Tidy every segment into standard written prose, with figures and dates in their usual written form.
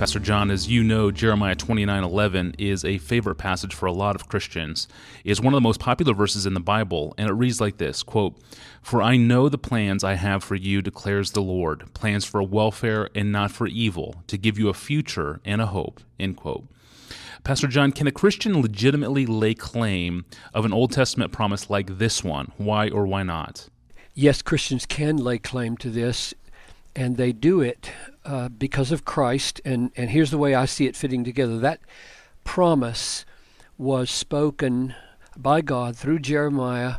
Pastor John, as you know, Jeremiah 29:11 is a favorite passage for a lot of Christians. It's one of the most popular verses in the Bible, and it reads like this, quote, "For I know the plans I have for you, declares the Lord, plans for welfare and not for evil, to give you a future and a hope," end quote. Pastor John, can a Christian legitimately lay claim of an Old Testament promise like this one? Why or why not? Yes, Christians can lay claim to this, and they do it because of Christ. And here's the way I see it fitting together. That promise was spoken by God through Jeremiah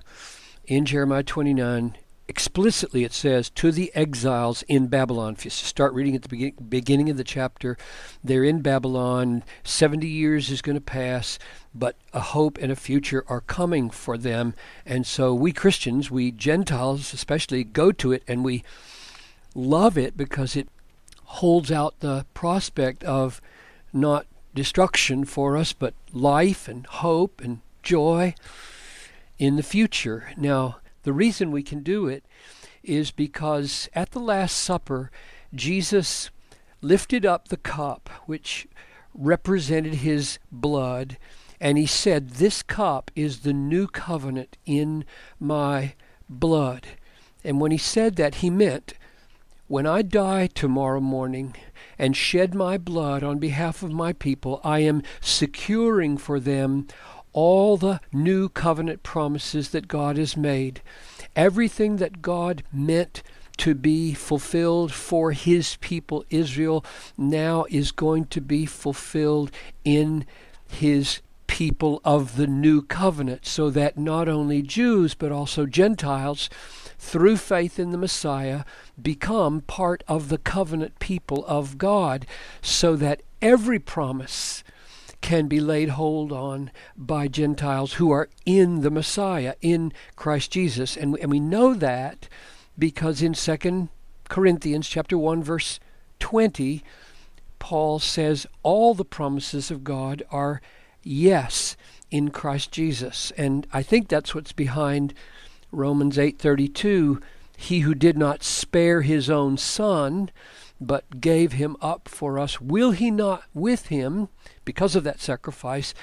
in Jeremiah 29. Explicitly, it says, to the exiles in Babylon. If you start reading at the beginning of the chapter, they're in Babylon. 70 years is going to pass, but a hope and a future are coming for them. And so we Christians, we Gentiles especially, go to it and we love it because it holds out the prospect of not destruction for us, but life and hope and joy in the future. Now, the reason we can do it is because at the Last Supper, Jesus lifted up the cup, which represented his blood, and he said, "This cup is the new covenant in my blood." And when he said that, he meant, when I die tomorrow morning and shed my blood on behalf of my people, I am securing for them all the new covenant promises that God has made. Everything that God meant to be fulfilled for his people Israel now is going to be fulfilled in his people of the new covenant, so that not only Jews but also Gentiles, through faith in the Messiah, become part of the covenant people of God, so that every promise can be laid hold on by Gentiles who are in the Messiah, in Christ Jesus. And we know that because in 2 Corinthians chapter 1, verse 20, Paul says all the promises of God are yes in Christ Jesus. And I think that's what's behind Romans 8:32, he who did not spare his own son, but gave him up for us, will he not with him, because of that sacrifice,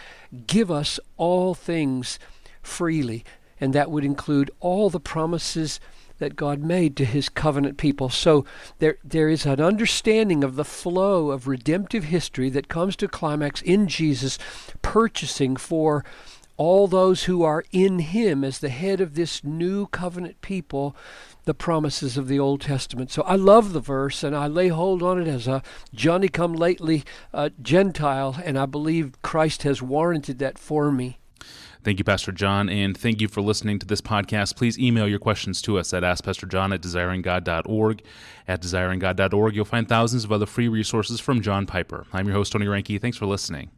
give us all things freely? And that would include all the promises that God made to his covenant people. So there is an understanding of the flow of redemptive history that comes to climax in Jesus purchasing for all those who are in him as the head of this new covenant people the promises of the Old Testament. So I love the verse, and I lay hold on it as a Johnny-come-lately Gentile, and I believe Christ has warranted that for me. Thank you, Pastor John, and thank you for listening to this podcast. Please email your questions to us at AskPastorJohn@desiringgod.org. At desiringgod.org, you'll find thousands of other free resources from John Piper. I'm your host, Tony Reinke. Thanks for listening.